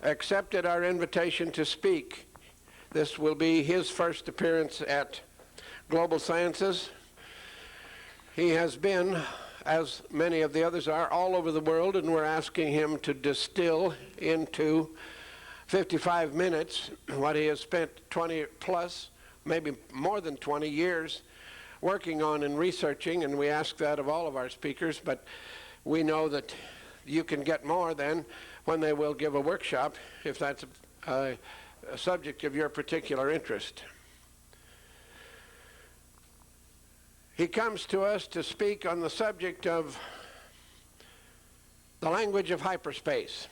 accepted our invitation to speak. This will be his first appearance at Global Sciences. He has been, as many of the others are, all over the world, and we're asking him to distill into 55 minutes what he has spent 20 plus, maybe more than 20 years working on and researching, and we ask that of all of our speakers, but we know that you can get more then when they will give a workshop, if that's a subject of your particular interest. He comes to us to speak on the subject of the language of hyperspace.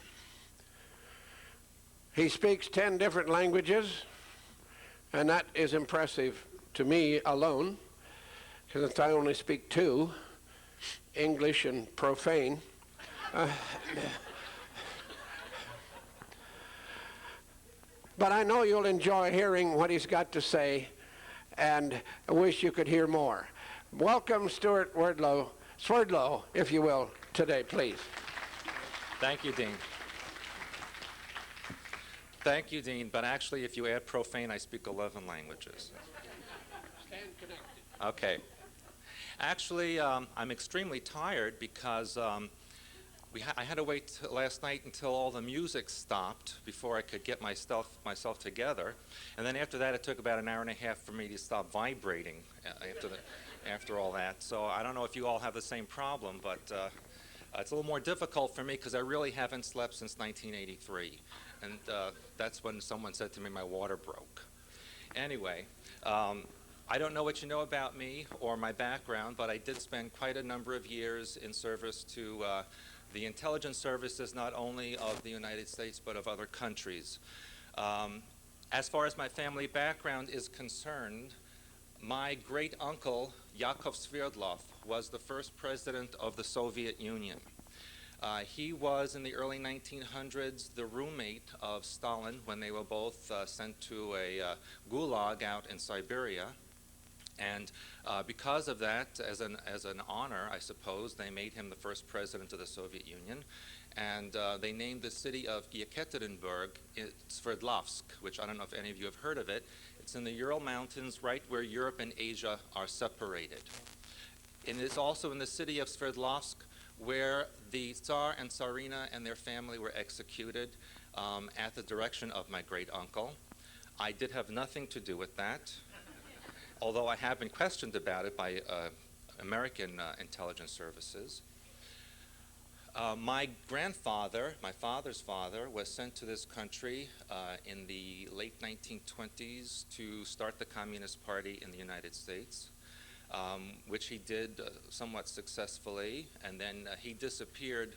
He speaks 10 different languages, and that is impressive to me alone, because I only speak 2, English and profane. But I know you'll enjoy hearing what he's got to say, and I wish you could hear more. Welcome, Stewart Swerdlow, if you will, today, please. Thank you, Dean. Thank you, Dean, but actually, if you add profane, I speak 11 languages. Stand connected. Okay. Actually, I'm extremely tired because I had to wait last night until all the music stopped before I could get myself together. And then after that, it took about an hour and a half for me to stop vibrating after all that. So I don't know if you all have the same problem, but it's a little more difficult for me because I really haven't slept since 1983. And that's when someone said to me my water broke. Anyway, I don't know what you know about me or my background, but I did spend quite a number of years in service to the intelligence services, not only of the United States, but of other countries. As far as my family background is concerned, my great uncle, Yakov Sverdlov, was the first president of the Soviet Union. He was, in the early 1900s, the roommate of Stalin when they were both sent to a gulag out in Siberia. And because of that, as an honor, I suppose, they made him the first president of the Soviet Union. And they named the city of Yekaterinburg Sverdlovsk, which I don't know if any of you have heard of it. It's in the Ural Mountains, right where Europe and Asia are separated. And it's also in the city of Sverdlovsk where the Tsar and Tsarina and their family were executed at the direction of my great uncle. I did have nothing to do with that, although I have been questioned about it by American intelligence services. My grandfather, my father's father, was sent to this country in the late 1920s to start the Communist Party in the United States, which he did somewhat successfully, and then he disappeared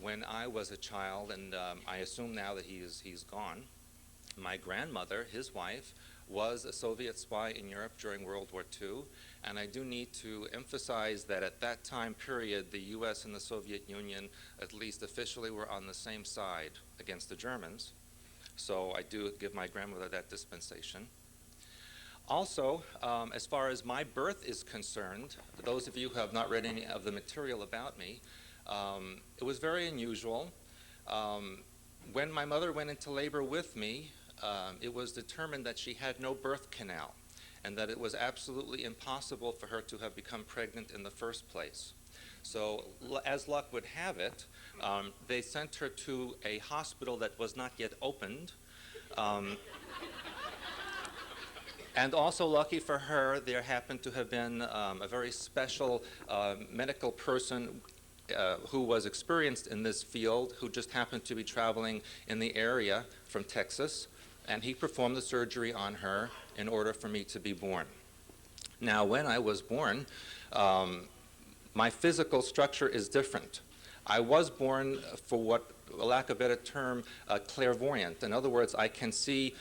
when I was a child, and I assume now that he's gone. My grandmother, his wife, was a Soviet spy in Europe during World War II, and I do need to emphasize that at that time period, the US and the Soviet Union, at least officially, were on the same side against the Germans. So I do give my grandmother that dispensation. Also, as far as my birth is concerned, those of you who have not read any of the material about me, it was very unusual. When my mother went into labor with me, it was determined that she had no birth canal and that it was absolutely impossible for her to have become pregnant in the first place. So as luck would have it, they sent her to a hospital that was not yet opened. And also lucky for her, there happened to have been a very special medical person who was experienced in this field, who just happened to be traveling in the area from Texas, and he performed the surgery on her in order for me to be born. Now, when I was born, my physical structure is different. I was born, for what, for lack of a better term, clairvoyant. In other words, I can see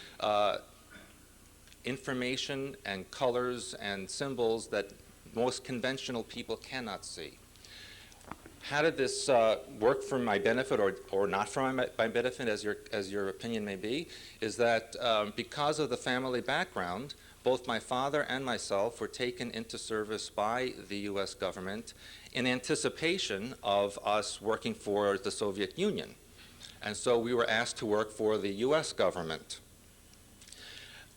information and colors and symbols that most conventional people cannot see. How did this work for my benefit or not for my benefit, as your opinion may be, is that because of the family background, both my father and myself were taken into service by the U.S. government in anticipation of us working for the Soviet Union. And so we were asked to work for the US government.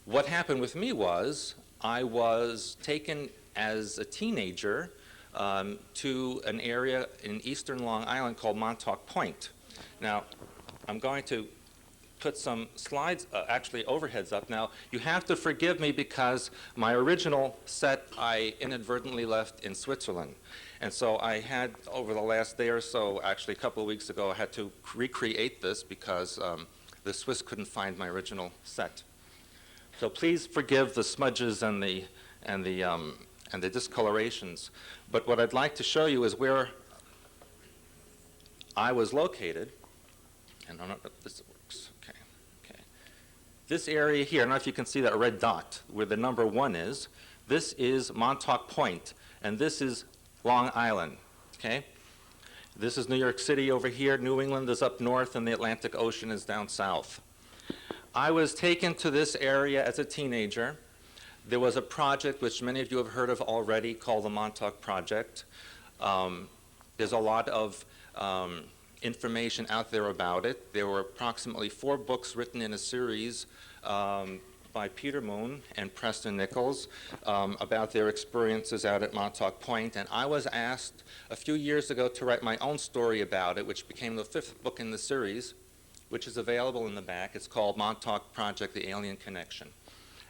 What happened with me was I was taken as a teenager to an area in eastern Long Island called Montauk Point. Now, I'm going to put some slides, actually overheads up. Now, you have to forgive me because my original set I inadvertently left in Switzerland. And so I had, over the last day or so, actually a couple of weeks ago, I had to recreate this because the Swiss couldn't find my original set. So please forgive the smudges and the discolorations. But what I'd like to show you is where I was located. And I don't know if this works. Okay. This area here, I don't know if you can see that red dot where the number 1 is. This is Montauk Point, and this is Long Island. Okay? This is New York City over here. New England is up north, and the Atlantic Ocean is down south. I was taken to this area as a teenager. There was a project which many of you have heard of already called the Montauk Project. There's a lot of information out there about it. There were approximately 4 books written in a series by Peter Moon and Preston Nichols about their experiences out at Montauk Point. And I was asked a few years ago to write my own story about it, which became the 5th book in the series, which is available in the back. It's called Montauk Project, The Alien Connection.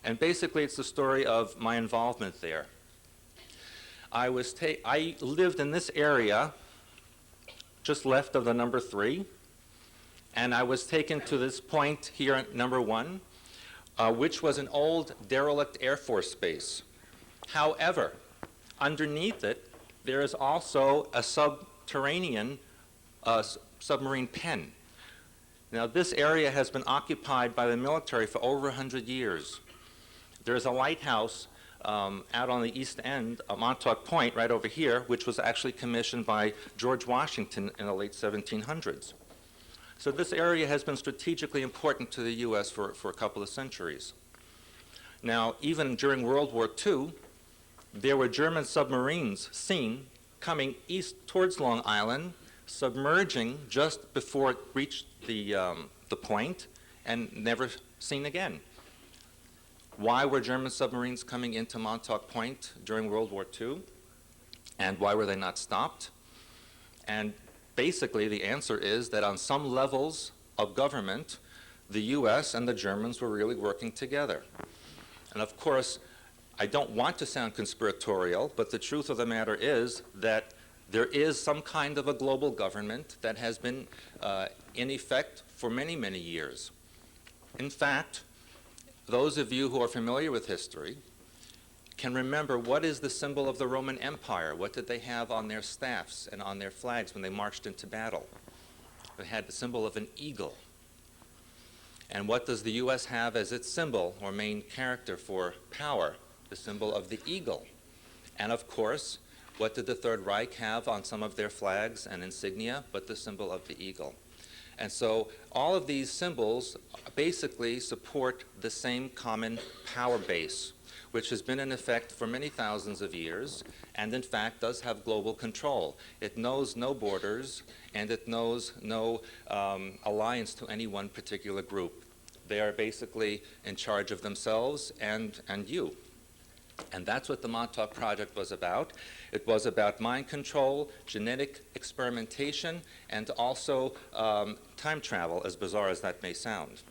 And basically, it's the story of my involvement there. I lived in this area just left of the number 3, and I was taken to this point here at number 1, which was an old derelict Air Force base. However, underneath it, there is also a subterranean submarine pen. Now, this area has been occupied by the military for over 100 years. There's a lighthouse out on the east end of Montauk Point, right over here, which was actually commissioned by George Washington in the late 1700s. So this area has been strategically important to the U.S. for a couple of centuries. Now, even during World War II, there were German submarines seen coming east towards Long Island, submerging just before it reached the point, and never seen again. Why were German submarines coming into Montauk Point during World War II? And why were they not stopped? And basically, the answer is that on some levels of government, the US and the Germans were really working together. And of course, I don't want to sound conspiratorial, but the truth of the matter is that there is some kind of a global government that has been in effect for many, many years. In fact, those of you who are familiar with history can remember what is the symbol of the Roman Empire. What did they have on their staffs and on their flags when they marched into battle? They had the symbol of an eagle. And what does the U.S. have as its symbol or main character for power? The symbol of the eagle. And of course, what did the Third Reich have on some of their flags and insignia but the symbol of the eagle? And so all of these symbols basically support the same common power base, which has been in effect for many thousands of years, and in fact does have global control. It knows no borders, and it knows no alliance to any one particular group. They are basically in charge of themselves and you. And that's what the Montauk Project was about. It was about mind control, genetic experimentation, and also time travel, as bizarre as that may sound.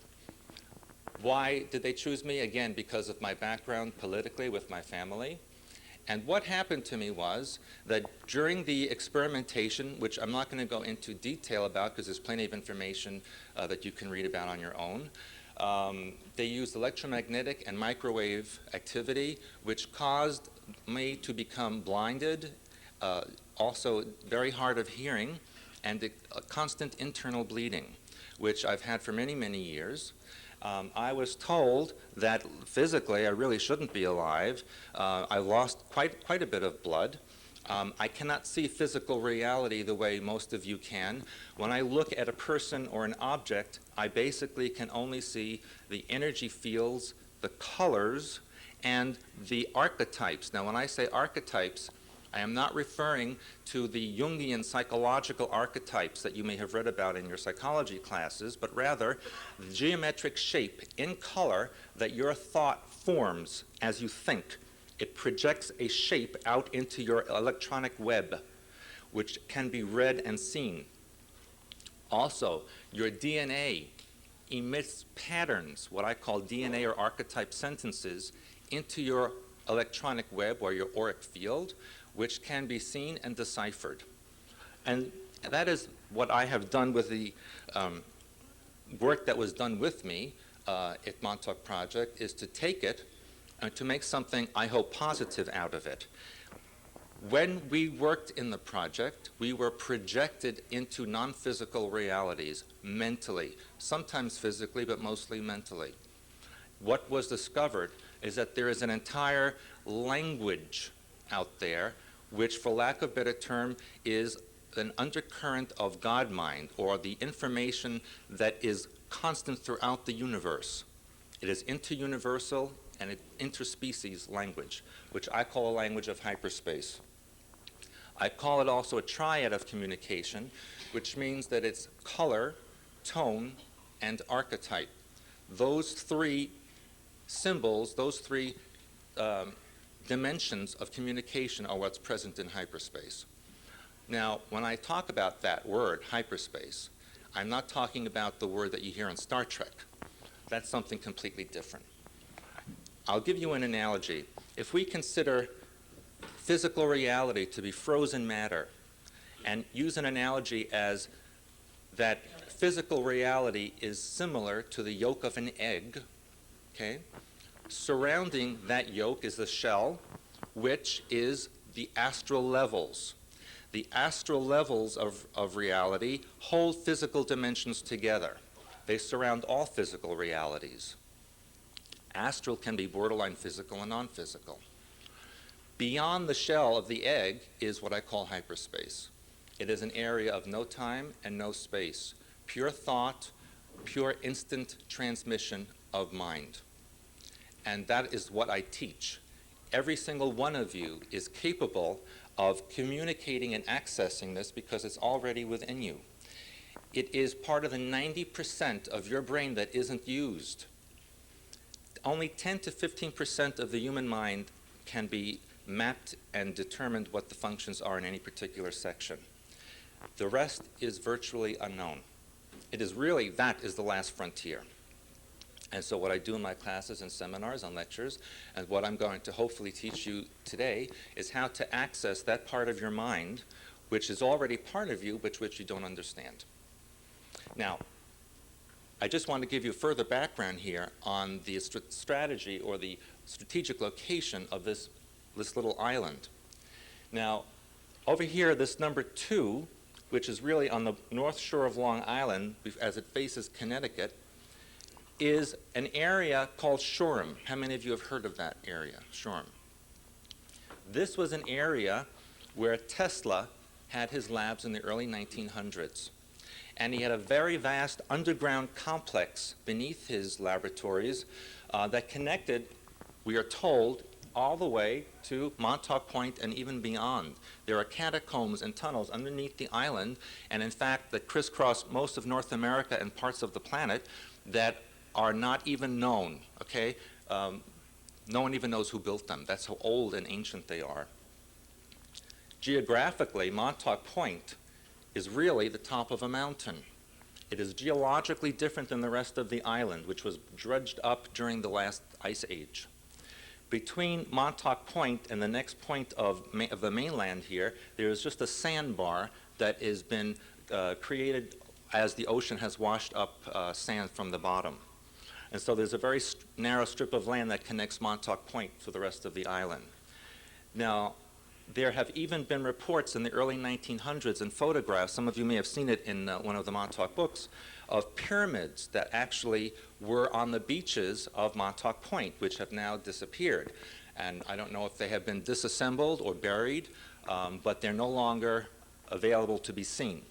Why did they choose me? Again, because of my background politically with my family. And what happened to me was that during the experimentation, which I'm not going to go into detail about because there's plenty of information that you can read about on your own, they used electromagnetic and microwave activity, which caused me to become blinded, also very hard of hearing, and a constant internal bleeding, which I've had for many, many years. I was told that physically I really shouldn't be alive. I lost quite a bit of blood. I cannot see physical reality the way most of you can. When I look at a person or an object, I basically can only see the energy fields, the colors, and the archetypes. Now, when I say archetypes, I am not referring to the Jungian psychological archetypes that you may have read about in your psychology classes, but rather the geometric shape in color that your thought forms as you think. It projects a shape out into your electronic web, which can be read and seen. Also, your DNA emits patterns, what I call DNA or archetype sentences, into your electronic web or your auric field, which can be seen and deciphered. And that is what I have done with the work that was done with me at Montauk Project, is to take it and to make something, I hope, positive out of it. When we worked in the project, we were projected into non-physical realities mentally, sometimes physically, but mostly mentally. What was discovered is that there is an entire language out there, which, for lack of a better term, is an undercurrent of God mind, or the information that is constant throughout the universe. It is interuniversal and interspecies language, which I call a language of hyperspace. I call it also a triad of communication, which means that it's color, tone, and archetype. Those three symbols, those three dimensions of communication are what's present in hyperspace. Now, when I talk about that word, hyperspace, I'm not talking about the word that you hear in Star Trek. That's something completely different. I'll give you an analogy. If we consider physical reality to be frozen matter, and use an analogy as that physical reality is similar to the yolk of an egg, okay? Surrounding that yolk is the shell, which is the astral levels. The astral levels of reality hold physical dimensions together. They surround all physical realities. Astral can be borderline physical and non-physical. Beyond the shell of the egg is what I call hyperspace. It is an area of no time and no space, pure thought, pure instant transmission of mind. And that is what I teach. Every single one of you is capable of communicating and accessing this because it's already within you. It is part of the 90% of your brain that isn't used. Only 10 to 15% of the human mind can be mapped and determined what the functions are in any particular section. The rest is virtually unknown. It is really, that is the last frontier. And so what I do in my classes and seminars and lectures, and what I'm going to hopefully teach you today, is how to access that part of your mind, which is already part of you, but which you don't understand. Now, I just want to give you further background here on the strategy or the strategic location of this little island. Now, over here, this number 2, which is really on the north shore of Long Island as it faces Connecticut, is an area called Shoreham. How many of you have heard of that area, Shoreham? This was an area where Tesla had his labs in the early 1900s. And he had a very vast underground complex beneath his laboratories that connected, we are told, all the way to Montauk Point and even beyond. There are catacombs and tunnels underneath the island, and in fact, that crisscross most of North America and parts of the planet that are not even known, okay? No one even knows who built them. That's how old and ancient they are. Geographically, Montauk Point is really the top of a mountain. It is geologically different than the rest of the island, which was dredged up during the last ice age. Between Montauk Point and the next point of the mainland here, there is just a sandbar that has been created as the ocean has washed up sand from the bottom. And so there's a very narrow strip of land that connects Montauk Point to the rest of the island. Now, there have even been reports in the early 1900s and photographs, some of you may have seen it in one of the Montauk books, of pyramids that actually were on the beaches of Montauk Point, which have now disappeared. And I don't know if they have been disassembled or buried, but they're no longer available to be seen.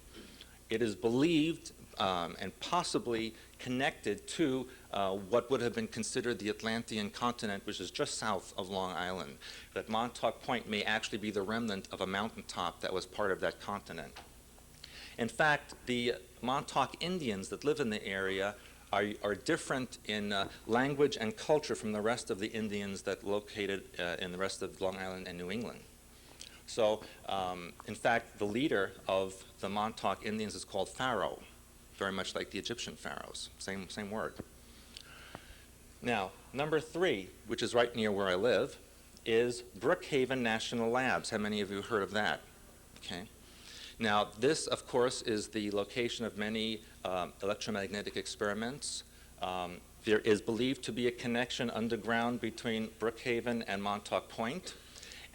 It is believed and possibly connected to what would have been considered the Atlantean continent, which is just south of Long Island. That Montauk Point may actually be the remnant of a mountaintop that was part of that continent. In fact, the Montauk Indians that live in the area are different in language and culture from the rest of the Indians that located in the rest of Long Island and New England. So, in fact, the leader of the Montauk Indians is called Pharaoh, very much like the Egyptian pharaohs, same word. Now, number 3, which is right near where I live, is Brookhaven National Labs. How many of you heard of that? Okay. Now, this, of course, is the location of many electromagnetic experiments. There is believed to be a connection underground between Brookhaven and Montauk Point.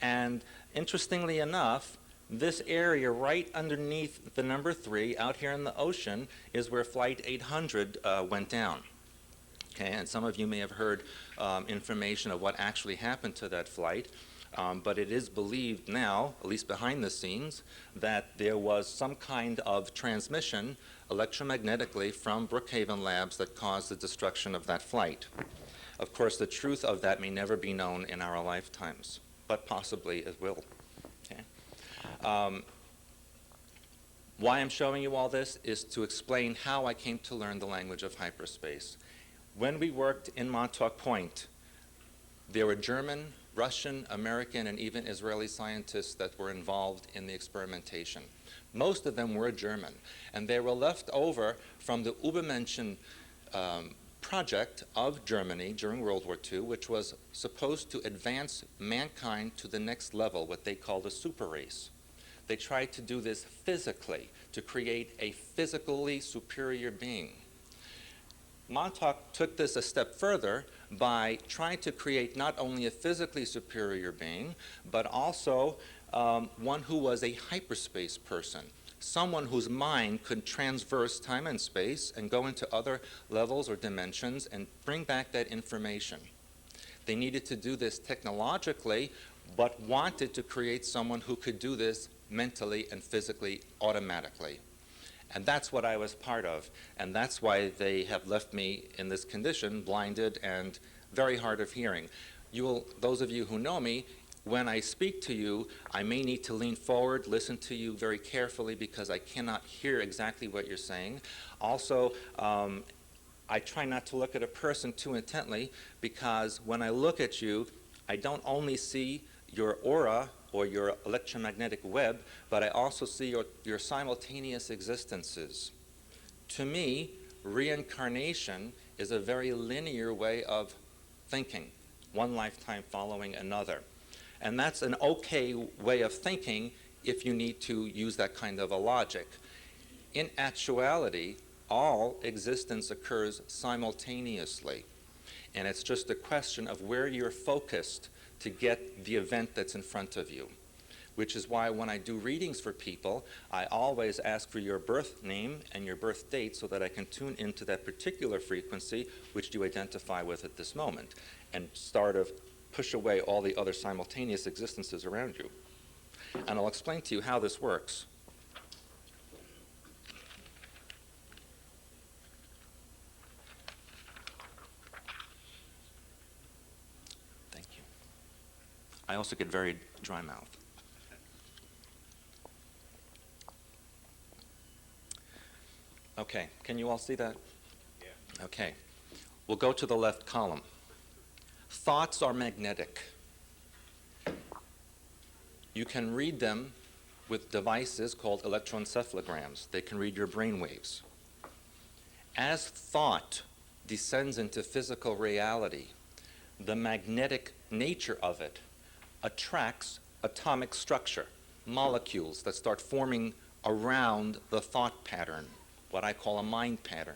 And interestingly enough, this area right underneath the number 3, out here in the ocean, is where Flight 800 went down. Okay, and some of you may have heard information of what actually happened to that flight. But it is believed now, at least behind the scenes, that there was some kind of transmission electromagnetically from Brookhaven Labs that caused the destruction of that flight. Of course, the truth of that may never be known in our lifetimes, but possibly it will. Okay. Why I'm showing you all this is to explain how I came to learn the language of hyperspace. When we worked in Montauk Point, there were German, Russian, American, and even Israeli scientists that were involved in the experimentation. Most of them were German, and they were left over from the Übermenschen project of Germany during World War II, which was supposed to advance mankind to the next level, what they called a super race. They tried to do this physically, to create a physically superior being. Montauk took this a step further by trying to create not only a physically superior being, but also one who was a hyperspace person, someone whose mind could transverse time and space and go into other levels or dimensions and bring back that information. They needed to do this technologically, but wanted to create someone who could do this mentally and physically automatically. And that's what I was part of, and that's why they have left me in this condition, blinded and very hard of hearing. Those of you who know me, when I speak to you, I may need to lean forward, listen to you very carefully because I cannot hear exactly what you're saying. Also, I try not to look at a person too intently because when I look at you, I don't only see your aura or your electromagnetic web, but I also see your simultaneous existences. To me, reincarnation is a very linear way of thinking, one lifetime following another. And that's an okay way of thinking if you need to use that kind of a logic. In actuality, all existence occurs simultaneously. And it's just a question of where you're focused to get the event that's in front of you, which is why when I do readings for people, I always ask for your birth name and your birth date so that I can tune into that particular frequency which you identify with at this moment and start to push away all the other simultaneous existences around you. And I'll explain to you how this works. I also get very dry mouth. Okay, can you all see that? Yeah. Okay, we'll go to the left column. Thoughts are magnetic. You can read them with devices called electroencephalograms. They can read your brain waves. As thought descends into physical reality, the magnetic nature of it attracts atomic structure, molecules that start forming around the thought pattern, what I call a mind pattern.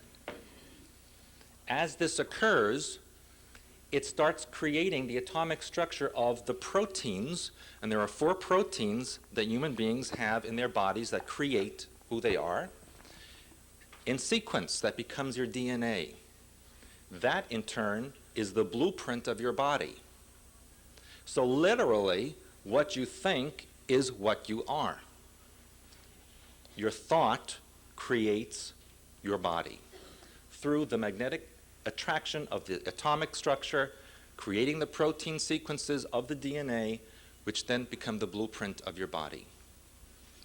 As this occurs, it starts creating the atomic structure of the proteins, and there are 4 proteins that human beings have in their bodies that create who they are. In sequence, that becomes your DNA. That, in turn, is the blueprint of your body. So literally, what you think is what you are. Your thought creates your body. through the magnetic attraction of the atomic structure, creating the protein sequences of the DNA, which then become the blueprint of your body.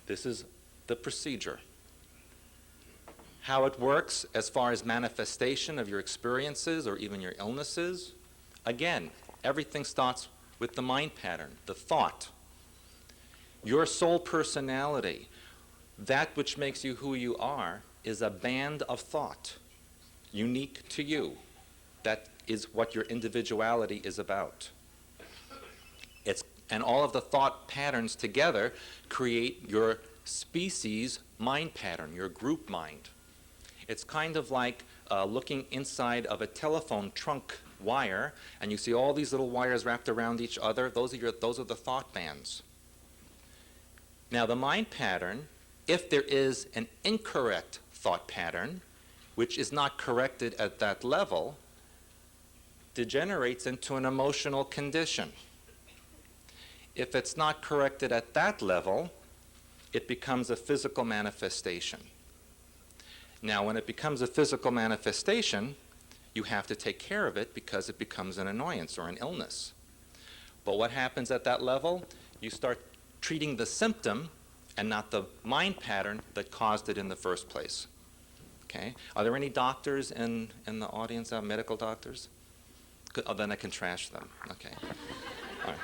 This is the procedure. How it works as far as manifestation of your experiences or even your illnesses, again, everything starts with the mind pattern, the thought. Your soul personality, that which makes you who you are, is a band of thought, unique to you. That is what your individuality is about. And all of the thought patterns together create your species mind pattern, your group mind. It's kind of like looking inside of a telephone trunk wire, and you see all these little wires wrapped around each other. Those are the thought bands. Now, the mind pattern, if there is an incorrect thought pattern, which is not corrected at that level, degenerates into an emotional condition. If it's not corrected at that level, it becomes a physical manifestation. Now, when it becomes a physical manifestation, you have to take care of it because it becomes an annoyance or an illness. But what happens at that level? You start treating the symptom and not the mind pattern that caused it in the first place. Okay? Are there any doctors in the audience, medical doctors? Good. Oh, then I can trash them. Okay. All right.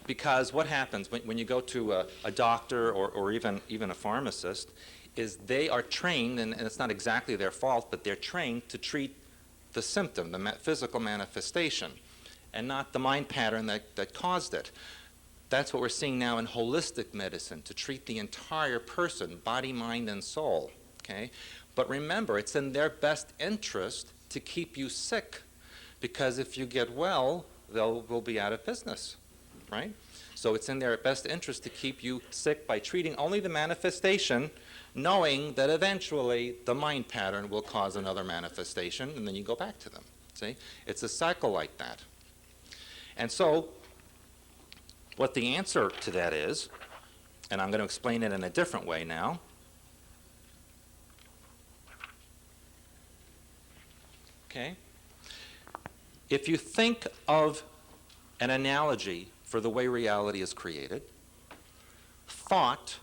Because what happens when you go to a doctor or even a pharmacist is they are trained, and it's not exactly their fault, but they're trained to treat the symptom, the physical manifestation, and not the mind pattern that caused it. That's what we're seeing now in holistic medicine, to treat the entire person, body, mind, and soul. Okay? But remember, it's in their best interest to keep you sick, because if you get well, we'll be out of business, right? So it's in their best interest to keep you sick by treating only the manifestation, knowing that eventually the mind pattern will cause another manifestation, and then you go back to them. See? It's a cycle like that. And so what the answer to that is, and I'm going to explain it in a different way now. Okay? If you think of an analogy for the way reality is created, thought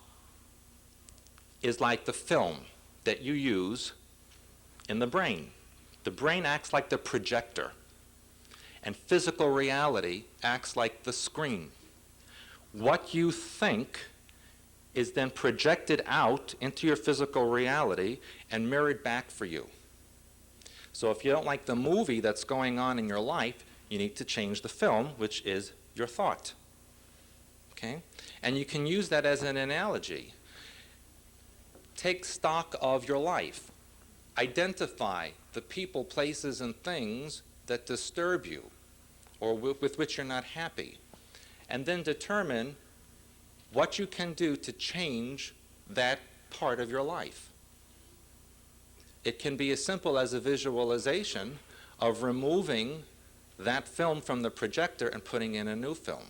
is like the film that you use in the brain. The brain acts like the projector, and physical reality acts like the screen. What you think is then projected out into your physical reality and mirrored back for you. So if you don't like the movie that's going on in your life, you need to change the film, which is your thought. Okay? And you can use that as an analogy. Take stock of your life. Identify the people, places, and things that disturb you or with which you're not happy. And then determine what you can do to change that part of your life. It can be as simple as a visualization of removing that film from the projector and putting in a new film.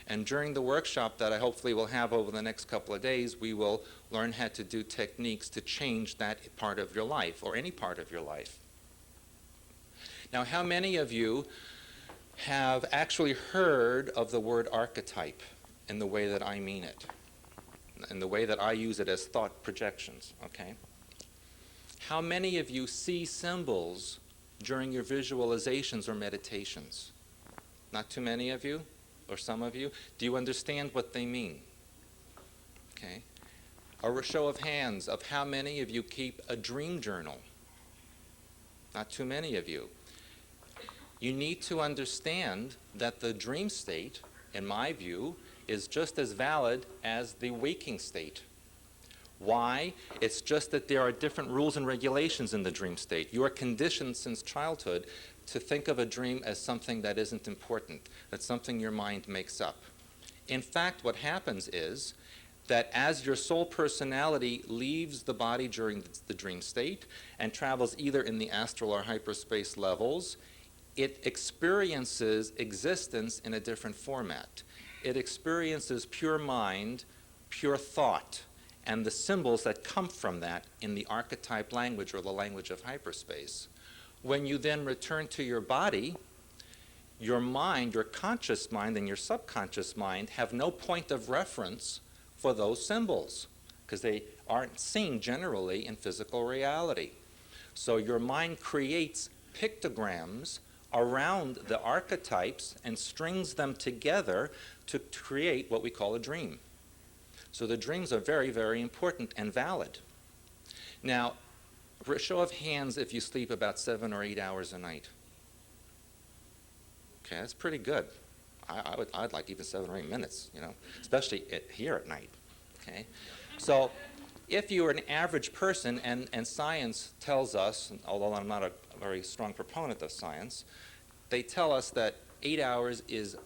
And during the workshop that I hopefully will have over the next couple of days, we will learn how to do techniques to change that part of your life, or any part of your life. Now, how many of you have actually heard of the word archetype in the way that I mean it, in the way that I use it as thought projections, okay? How many of you see symbols during your visualizations or meditations? Not too many of you, or some of you. Do you understand what they mean? Okay. A show of hands of how many of you keep a dream journal? Not too many of you. You need to understand that the dream state, in my view, is just as valid as the waking state. Why? It's just that there are different rules and regulations in the dream state. You are conditioned since childhood to think of a dream as something that isn't important, that's something your mind makes up. In fact, what happens is that as your soul personality leaves the body during the dream state and travels either in the astral or hyperspace levels, it experiences existence in a different format. It experiences pure mind, pure thought, and the symbols that come from that in the archetype language or the language of hyperspace. When you then return to your body, your mind, your conscious mind and your subconscious mind have no point of reference for those symbols because they aren't seen generally in physical reality. So your mind creates pictograms around the archetypes and strings them together to create what we call a dream. So the dreams are very, very important and valid. Now, for a show of hands if you sleep about 7 or 8 hours a night. Okay, that's pretty good. I'd like even 7 or 8 minutes, you know, especially here at night. Okay, so if you are an average person, and science tells us, although I'm not a very strong proponent of science, they tell us that 8 hours is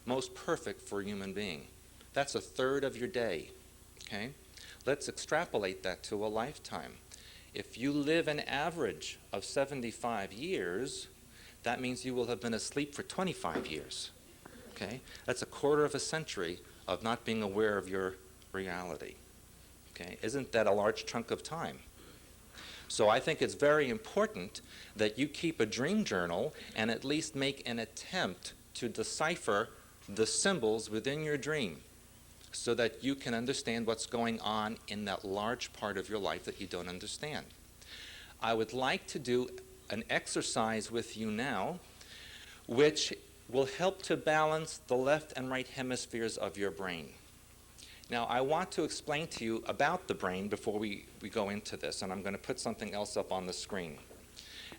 most perfect for a human being. That's a third of your day. Okay, let's extrapolate that to a lifetime. If you live an average of 75 years, that means you will have been asleep for 25 years. Okay, that's a quarter of a century of not being aware of your reality. Okay, isn't that a large chunk of time? So I think it's very important that you keep a dream journal and at least make an attempt to decipher the symbols within your dream so that you can understand what's going on in that large part of your life that you don't understand. I would like to do an exercise with you now which will help to balance the left and right hemispheres of your brain. Now, I want to explain to you about the brain before we go into this, and I'm going to put something else up on the screen.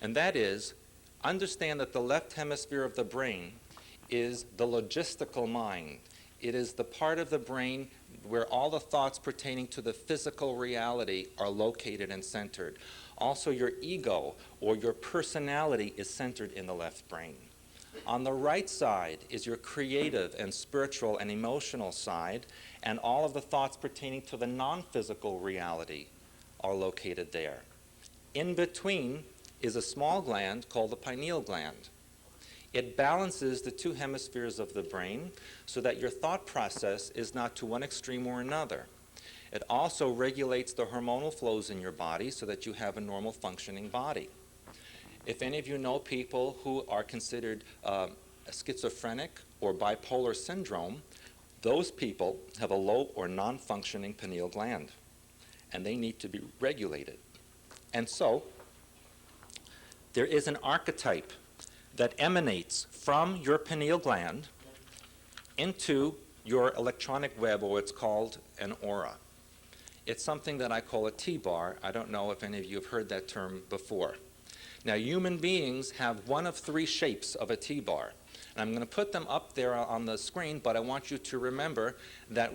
And that is, understand that the left hemisphere of the brain is the logistical mind. It is the part of the brain where all the thoughts pertaining to the physical reality are located and centered. Also, your ego or your personality is centered in the left brain. On the right side is your creative and spiritual and emotional side, and all of the thoughts pertaining to the non-physical reality are located there. In between is a small gland called the pineal gland. It balances the two hemispheres of the brain so that your thought process is not to one extreme or another. It also regulates the hormonal flows in your body so that you have a normal functioning body. If any of you know people who are considered schizophrenic or bipolar syndrome, those people have a low or non-functioning pineal gland, and they need to be regulated. And so, there is an archetype that emanates from your pineal gland into your electronic web, or what's called an aura. It's something that I call a T-bar. I don't know if any of you have heard that term before. Now, human beings have one of 3 shapes of a T-bar. And I'm going to put them up there on the screen, but I want you to remember that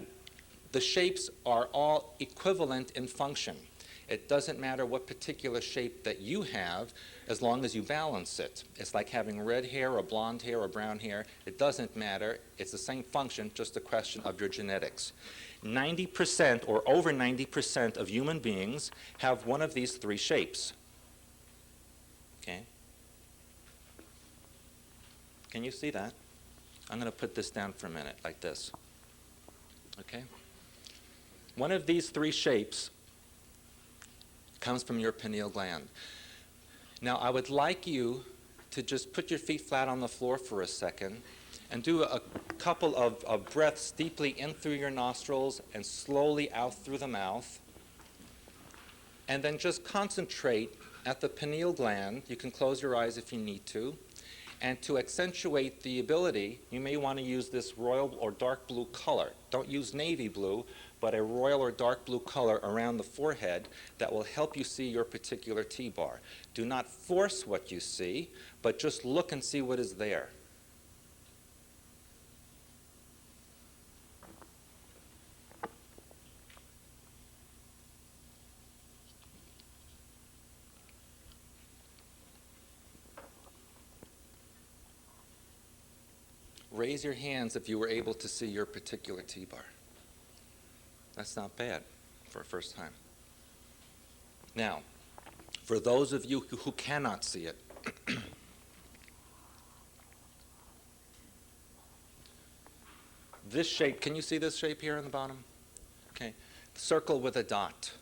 the shapes are all equivalent in function. It doesn't matter what particular shape that you have as long as you balance it. It's like having red hair or blonde hair or brown hair. It doesn't matter. It's the same function, just a question of your genetics. 90% or over 90% of human beings have one of these 3 shapes. Okay? Can you see that? I'm going to put this down for a minute, like this. Okay? One of these 3 shapes comes from your pineal gland. Now, I would like you to just put your feet flat on the floor for a second and do a couple of breaths deeply in through your nostrils and slowly out through the mouth. And then just concentrate at the pineal gland. You can close your eyes if you need to. And to accentuate the ability, you may want to use this royal or dark blue color. Don't use navy blue, but a royal or dark blue color around the forehead that will help you see your particular T-bar. Do not force what you see, but just look and see what is there. Raise your hands if you were able to see your particular T-bar. That's not bad for a first time. Now, for those of you who cannot see it, this shape, can you see this shape here on the bottom? Okay. circle with a dot.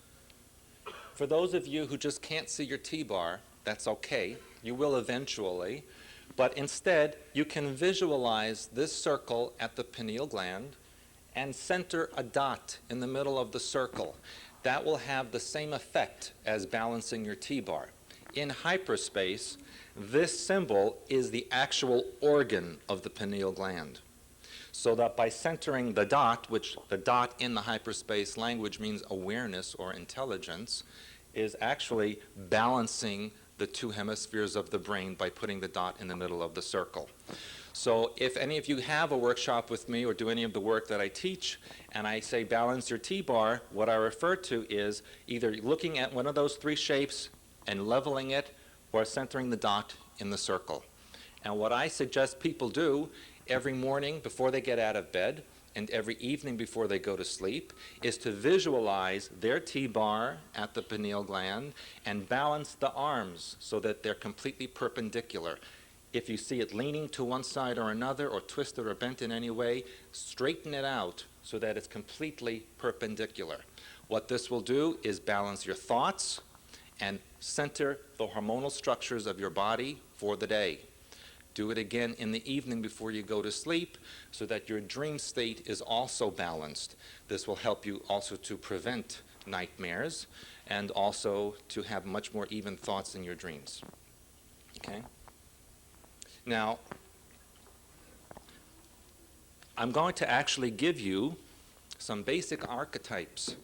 For those of you who just can't see your T-bar, that's okay. You will eventually. But instead, you can visualize this circle at the pineal gland and center a dot in the middle of the circle. That will have the same effect as balancing your T-bar. In hyperspace, this symbol is the actual organ of the pineal gland. So that by centering the dot, which the dot in the hyperspace language means awareness or intelligence, is actually balancing the two hemispheres of the brain by putting the dot in the middle of the circle. So if any of you have a workshop with me or do any of the work that I teach, and I say balance your T-bar, what I refer to is either looking at one of those three shapes and leveling it, or centering the dot in the circle. And what I suggest people do every morning before they get out of bed and every evening before they go to sleep is to visualize their T-bar at the pineal gland and balance the arms so that they're completely perpendicular. If you see it leaning to one side or another or twisted or bent in any way, straighten it out so that it's completely perpendicular. What this will do is balance your thoughts and center the hormonal structures of your body for the day. Do it again in the evening before you go to sleep so that your dream state is also balanced. This will help you also to prevent nightmares and also to have much more even thoughts in your dreams. Okay? Now, I'm going to actually give you some basic archetypes,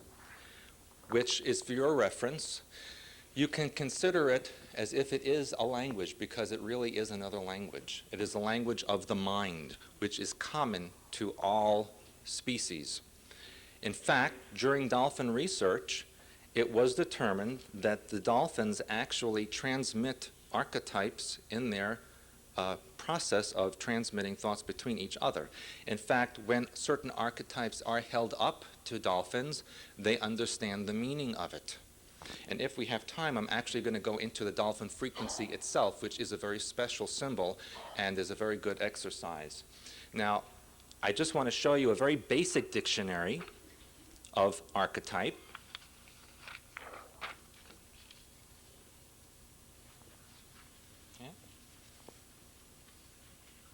which is for your reference. You can consider it as if it is a language because it really is another language. It is the language of the mind, which is common to all species. In fact, during dolphin research, it was determined that the dolphins actually transmit archetypes in their process of transmitting thoughts between each other. In fact, when certain archetypes are held up to dolphins, they understand the meaning of it. And if we have time, I'm actually going to go into the dolphin frequency itself, which is a very special symbol and is a very good exercise. Now, I just want to show you a very basic dictionary of archetype.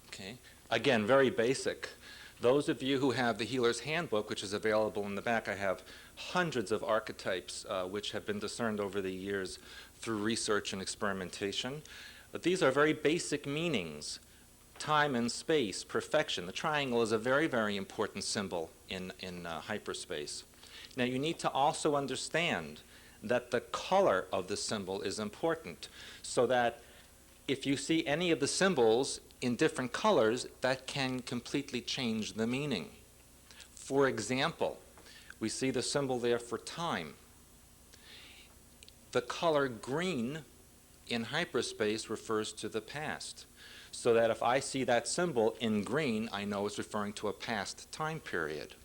Okay. Again, very basic. Those of you who have the Healer's Handbook, which is available in the back, I have hundreds of archetypes which have been discerned over the years through research and experimentation. But these are very basic meanings. Time and space, perfection. The triangle is a very, very important symbol in hyperspace. Now you need to also understand that the color of the symbol is important, so that if you see any of the symbols in different colors, that can completely change the meaning. For example, we see the symbol there for time. The color green in hyperspace refers to the past, so that if I see that symbol in green, I know it's referring to a past time period.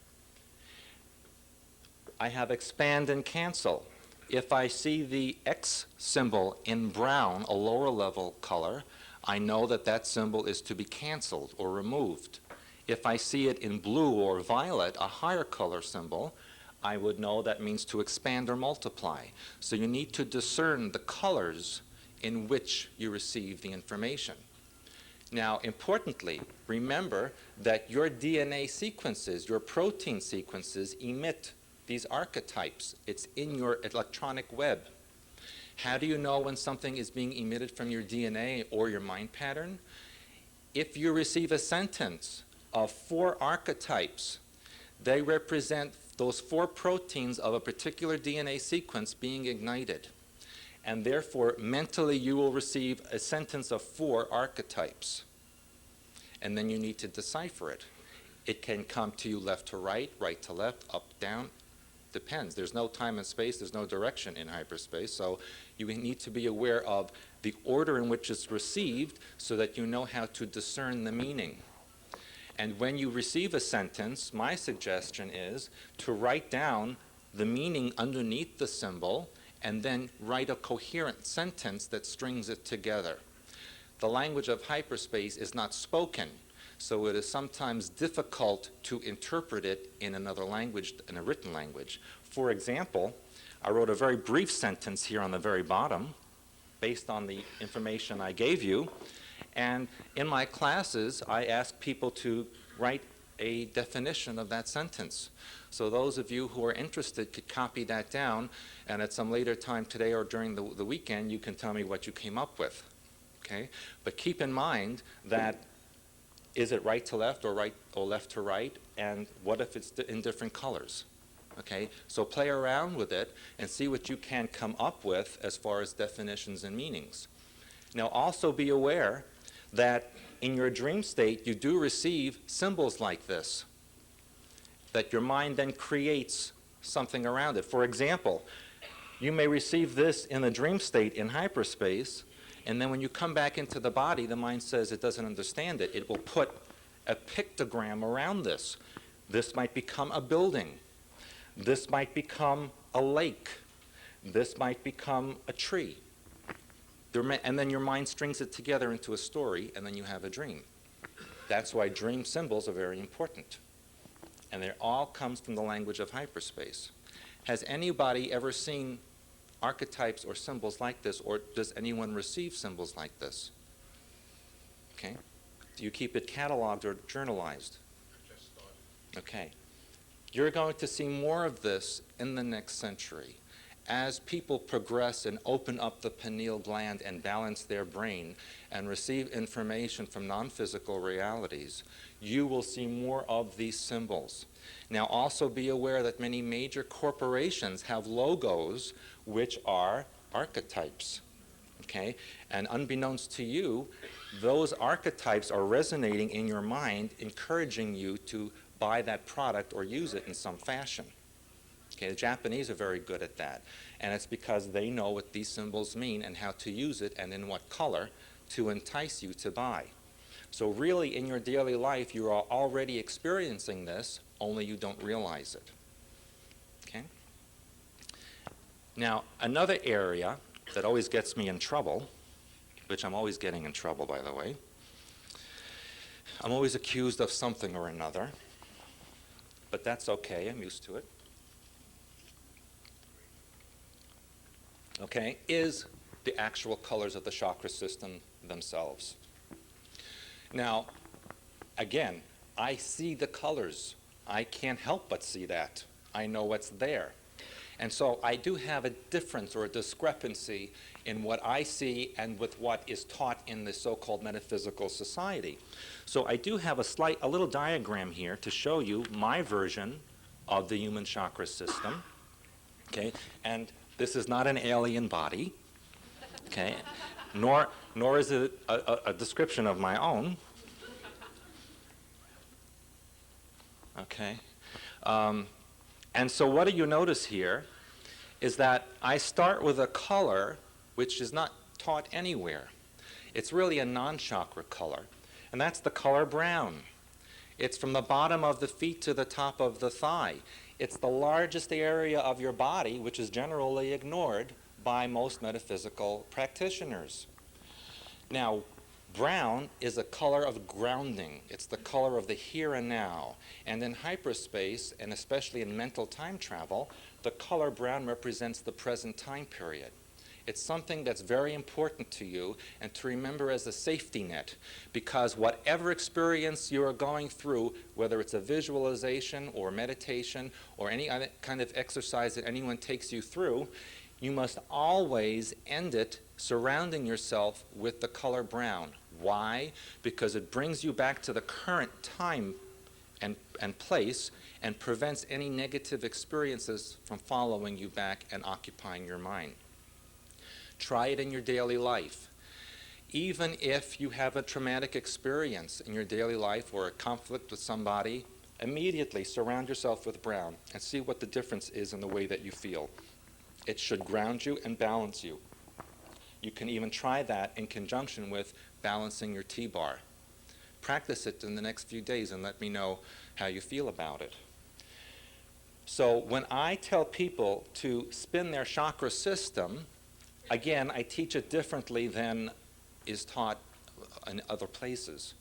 I have expand and cancel. If I see the X symbol in brown, a lower level color, I know that that symbol is to be canceled or removed. If I see it in blue or violet, a higher color symbol, I would know that means to expand or multiply. So you need to discern the colors in which you receive the information. Now, importantly, remember that your DNA sequences, your protein sequences, emit these archetypes. It's in your electronic web. How do you know when something is being emitted from your DNA or your mind pattern? If you receive a sentence of 4 archetypes, they represent those 4 proteins of a particular DNA sequence being ignited. And therefore, mentally, you will receive a sentence of 4 archetypes. And then you need to decipher it. It can come to you left to right to left, up, down. Depends. There's no time and space. There's no direction in hyperspace. So you need to be aware of the order in which it's received so that you know how to discern the meaning. And when you receive a sentence, my suggestion is to write down the meaning underneath the symbol and then write a coherent sentence that strings it together. The language of hyperspace is not spoken, So it is sometimes difficult to interpret it in another language, in a written language. For example, I wrote a very brief sentence here on the very bottom based on the information I gave you. And in my classes, I ask people to write a definition of that sentence. So those of you who are interested could copy that down, and at some later time today or during the weekend, you can tell me what you came up with. Okay? But keep in mind that is it right to left or left to right, and what if it's in different colors? Okay? So play around with it and see what you can come up with as far as definitions and meanings. Now also be aware that in your dream state you do receive symbols like this, that your mind then creates something around it. For example, you may receive this in the dream state in hyperspace, and then when you come back into the body, the mind says it doesn't understand it. It will put a pictogram around this. This might become a building. This might become a lake. This might become a tree. And then your mind strings it together into a story, and then you have a dream. That's why dream symbols are very important. And it all comes from the language of hyperspace. Has anybody ever seen archetypes or symbols like this, or does anyone receive symbols like this? Okay. Do you keep it cataloged or journalized? Okay. You're going to see more of this in the next century. As people progress and open up the pineal gland and balance their brain and receive information from non-physical realities, you will see more of these symbols. Now also be aware that many major corporations have logos which are archetypes. Okay? And unbeknownst to you, those archetypes are resonating in your mind, encouraging you to buy that product or use it in some fashion. Okay, the Japanese are very good at that, and it's because they know what these symbols mean and how to use it and in what color to entice you to buy. So really in your daily life you are already experiencing this, only you don't realize it. Okay? Now another area that always gets me in trouble, which I'm always getting in trouble by the way, I'm always accused of something or another, but that's okay, I'm used to it. Okay, is the actual colors of the chakra system themselves. Now, again, I see the colors. I can't help but see that. I know what's there. And so I do have a difference or a discrepancy in what I see and with what is taught in the so-called metaphysical society. So I do have a little diagram here to show you my version of the human chakra system. Okay, and this is not an alien body, okay, nor is it a description of my own. Okay, and so what do you notice here is that I start with a color which is not taught anywhere. It's really a non-chakra color, and that's the color brown. It's from the bottom of the feet to the top of the thigh. It's the largest area of your body, which is generally ignored by most metaphysical practitioners. Now, brown is a color of grounding. It's the color of the here and now. And in hyperspace, and especially in mental time travel, the color brown represents the present time period. It's something that's very important to you and to remember as a safety net, because whatever experience you are going through, whether it's a visualization or meditation or any other kind of exercise that anyone takes you through, you must always end it surrounding yourself with the color brown. Why? Because it brings you back to the current time and place and prevents any negative experiences from following you back and occupying your mind. Try it in your daily life. Even if you have a traumatic experience in your daily life or a conflict with somebody, immediately surround yourself with brown and see what the difference is in the way that you feel. It should ground you and balance you. You can even try that in conjunction with balancing your T-bar. Practice it in the next few days and let me know how you feel about it. So when I tell people to spin their chakra system, again, I teach it differently than is taught in other places.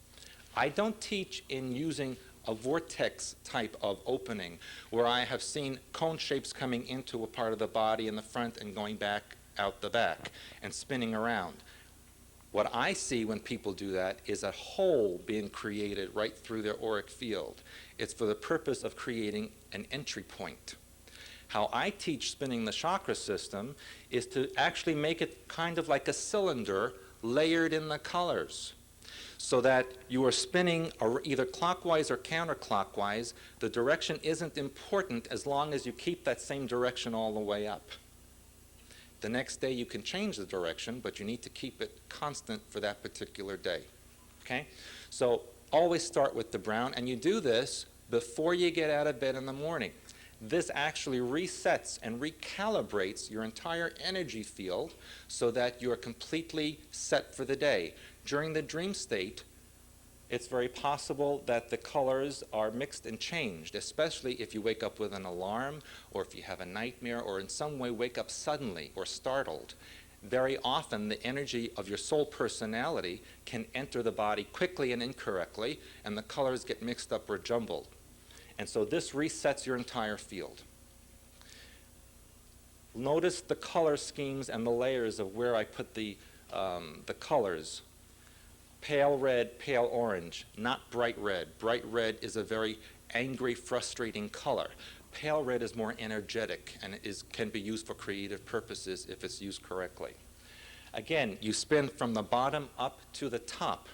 I don't teach in using a vortex type of opening where I have seen cone shapes coming into a part of the body in the front and going back out the back and spinning around. What I see when people do that is a hole being created right through their auric field. It's for the purpose of creating an entry point. How I teach spinning the chakra system is to actually make it kind of like a cylinder layered in the colors, so that you are spinning either clockwise or counterclockwise. The direction isn't important as long as you keep that same direction all the way up. The next day you can change the direction, but you need to keep it constant for that particular day. Okay? So always start with the brown, and you do this before you get out of bed in the morning. This actually resets and recalibrates your entire energy field so that you are completely set for the day. During the dream state, it's very possible that the colors are mixed and changed, especially if you wake up with an alarm or if you have a nightmare or in some way wake up suddenly or startled. Very often the energy of your soul personality can enter the body quickly and incorrectly, and the colors get mixed up or jumbled. And so this resets your entire field. Notice the color schemes and the layers of where I put the colors. Pale red, pale orange, not bright red. Bright red is a very angry, frustrating color. Pale red is more energetic and can be used for creative purposes if it's used correctly. Again, you spin from the bottom up to the top.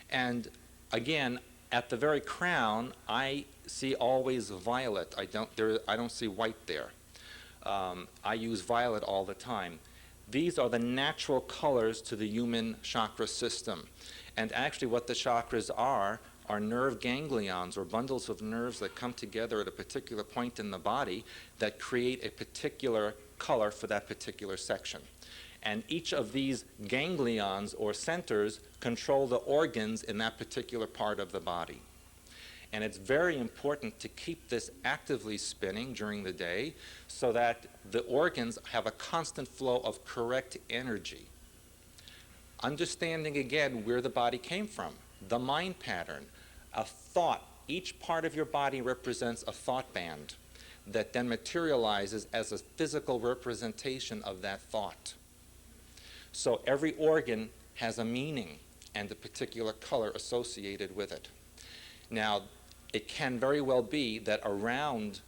And again, at the very crown, I see always violet. I don't see white there. I use violet all the time. These are the natural colors to the human chakra system. And actually what the chakras are nerve ganglions or bundles of nerves that come together at a particular point in the body that create a particular color for that particular section. And each of these ganglions or centers control the organs in that particular part of the body. And it's very important to keep this actively spinning during the day so that the organs have a constant flow of correct energy. Understanding again where the body came from, the mind pattern, a thought. Each part of your body represents a thought band that then materializes as a physical representation of that thought. So every organ has a meaning and a particular color associated with it. Now, it can very well be that around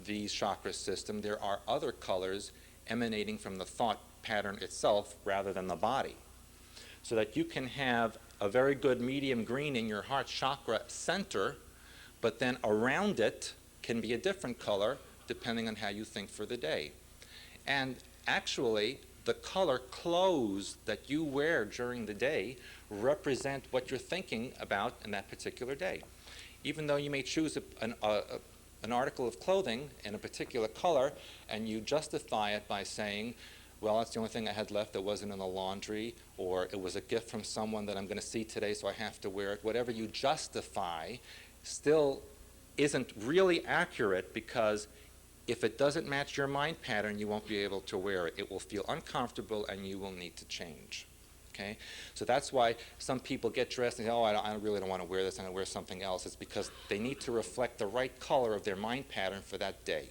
the chakra system there are other colors emanating from the thought pattern itself rather than the body. So that you can have a very good medium green in your heart chakra center, but then around it can be a different color depending on how you think for the day. And actually, the color clothes that you wear during the day represent what you're thinking about in that particular day. Even though you may choose an article of clothing in a particular color and you justify it by saying, well, that's the only thing I had left that wasn't in the laundry, or it was a gift from someone that I'm going to see today so I have to wear it. Whatever you justify still isn't really accurate, because if it doesn't match your mind pattern, you won't be able to wear it. It will feel uncomfortable and you will need to change. Okay? So that's why some people get dressed and say, oh, I really don't want to wear this, I'm going to wear something else. It's because they need to reflect the right color of their mind pattern for that day.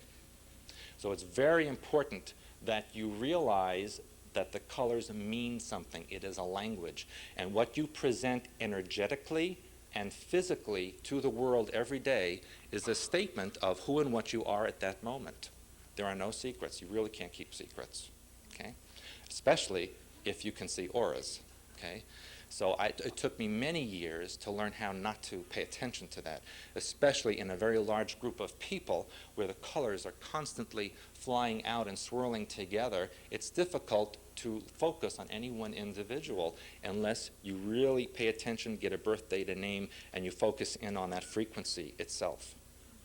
So it's very important that you realize that the colors mean something. It is a language. And what you present energetically and physically to the world every day is a statement of who and what you are at that moment. There are no secrets. You really can't keep secrets. Okay? Especially if you can see auras. Okay? So it took me many years to learn how not to pay attention to that, especially in a very large group of people where the colors are constantly flying out and swirling together. It's difficult to focus on any one individual unless you really pay attention, get a birth date, a name, and you focus in on that frequency itself.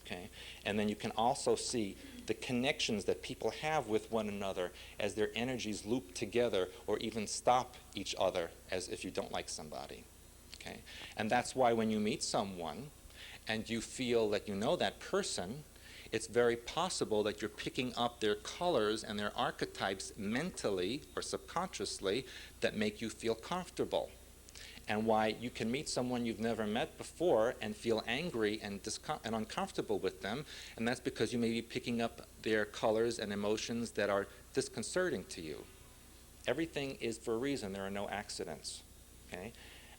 Okay? And then you can also see the connections that people have with one another as their energies loop together or even stop each other as if you don't like somebody. Okay? And that's why when you meet someone and you feel that you know that person, it's very possible that you're picking up their colors and their archetypes mentally or subconsciously that make you feel comfortable. and why you can meet someone you've never met before and feel angry and uncomfortable with them, and that's because you may be picking up their colors and emotions that are disconcerting to you. Everything is for a reason. There are no accidents. Okay?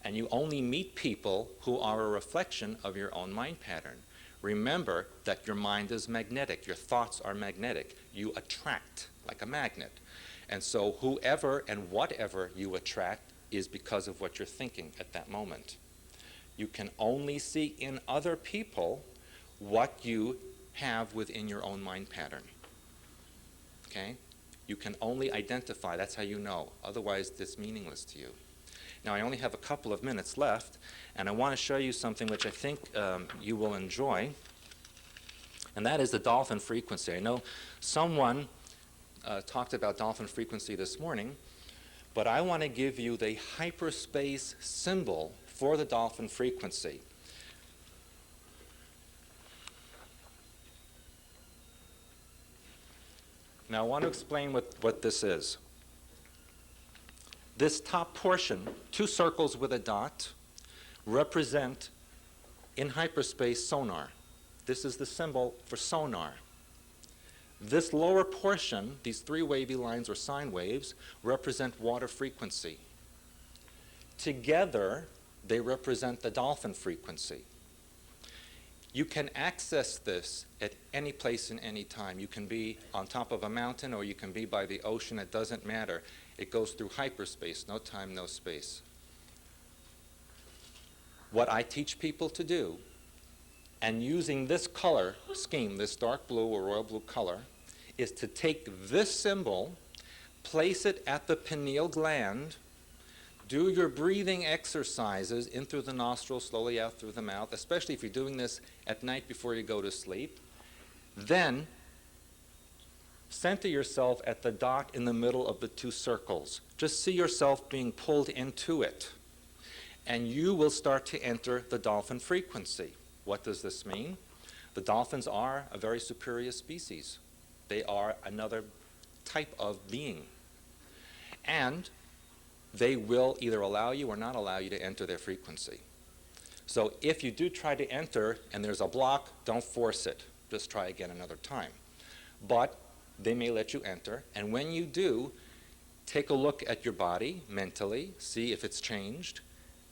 And you only meet people who are a reflection of your own mind pattern. Remember that your mind is magnetic. Your thoughts are magnetic. You attract like a magnet. And so whoever and whatever you attract is because of what you're thinking at that moment. You can only see in other people what you have within your own mind pattern. Okay? You can only identify. That's how you know. Otherwise, it's meaningless to you. Now, I only have a couple of minutes left, and I want to show you something which I think you will enjoy, and that is the dolphin frequency. I know someone talked about dolphin frequency this morning, but I want to give you the hyperspace symbol for the dolphin frequency. Now, I want to explain what this is. This top portion, 2 circles with a dot, represent, in hyperspace, sonar. This is the symbol for sonar. This lower portion, these 3 wavy lines or sine waves, represent water frequency. Together, they represent the dolphin frequency. You can access this at any place and any time. You can be on top of a mountain or you can be by the ocean. It doesn't matter. It goes through hyperspace, no time, no space. What I teach people to do, and using this color scheme, this dark blue or royal blue color, is to take this symbol, place it at the pineal gland, do your breathing exercises in through the nostrils, slowly out through the mouth, especially if you're doing this at night before you go to sleep. Then center yourself at the dot in the middle of the 2 circles. Just see yourself being pulled into it. And you will start to enter the dolphin frequency. What does this mean? The dolphins are a very superior species. They are another type of being. And they will either allow you or not allow you to enter their frequency. So if you do try to enter and there's a block, don't force it. Just try again another time. But they may let you enter, and when you do, take a look at your body mentally, see if it's changed.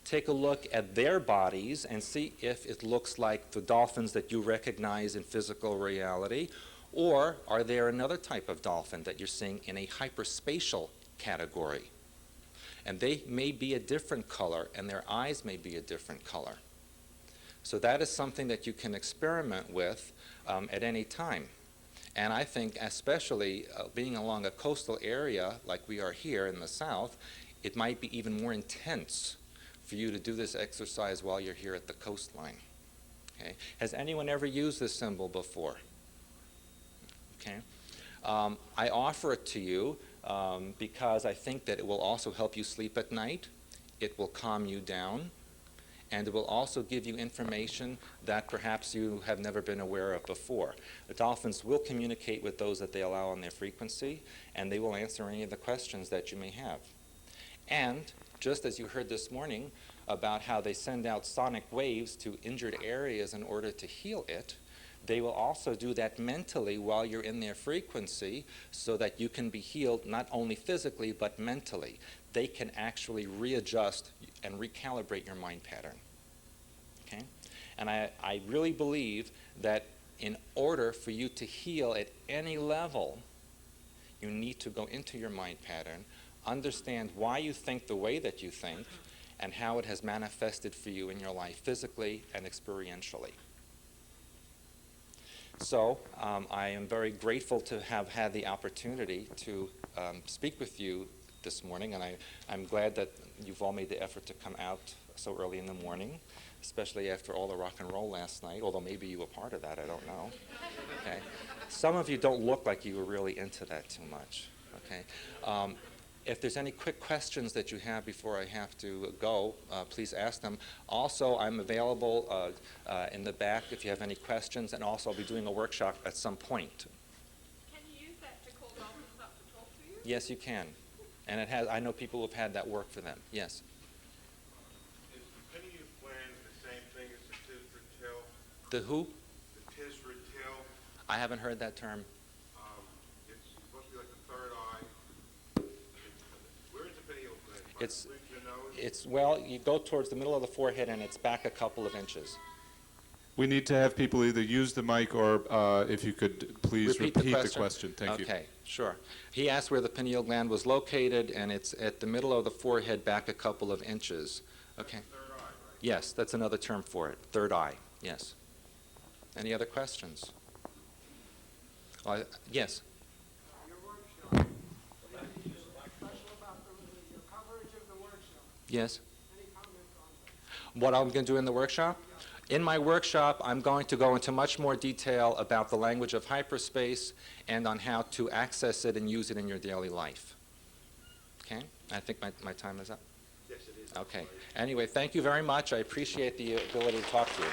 Take a look at their bodies and see if it looks like the dolphins that you recognize in physical reality, or are there another type of dolphin that you're seeing in a hyperspatial category? And they may be a different color, and their eyes may be a different color. So that is something that you can experiment with at any time. And I think especially being along a coastal area like we are here in the South, it might be even more intense for you to do this exercise while you're here at the coastline. Okay? Has anyone ever used this symbol before? Okay. I offer it to you because I think that it will also help you sleep at night. It will calm you down. And it will also give you information that perhaps you have never been aware of before. The dolphins will communicate with those that they allow on their frequency, and they will answer any of the questions that you may have. And just as you heard this morning about how they send out sonic waves to injured areas in order to heal it, they will also do that mentally while you're in their frequency so that you can be healed not only physically but mentally. They can actually readjust and recalibrate your mind pattern. Okay? And I really believe that in order for you to heal at any level, you need to go into your mind pattern, understand why you think the way that you think, and how it has manifested for you in your life physically and experientially. So I am very grateful to have had the opportunity to speak with you this morning, and I'm glad that you've all made the effort to come out so early in the morning, especially after all the rock and roll last night, although maybe you were part of that, I don't know. Okay. Some of you don't look like you were really into that too much. Okay. If there's any quick questions that you have before I have to go, please ask them. Also, I'm available in the back if you have any questions, and also I'll be doing a workshop at some point. Can you use that to call dolphins up to talk to you? Yes, you can. And it has, I know people who have had that work for them. Yes. The who? The Tisra tail. I haven't heard that term. It's supposed to be like the third eye. Where is the pineal gland? It's- Your nose? It's, well, you go towards the middle of the forehead and it's back a couple of inches. We need to have people either use the mic or if you could please repeat the question. Thank you. Okay, sure. He asked where the pineal gland was located, and it's at the middle of the forehead, back a couple of inches. Okay. Third eye, right? Yes, that's another term for it. Third eye. Yes. Any other questions? Yes. Your workshop. Special about your coverage of the workshop. Yes. Any comments on that? What I'm going to do in the workshop? In my workshop, I'm going to go into much more detail about the language of hyperspace and on how to access it and use it in your daily life. Okay? I think my time is up. Yes, it is. Okay. Anyway, thank you very much. I appreciate the ability to talk to you.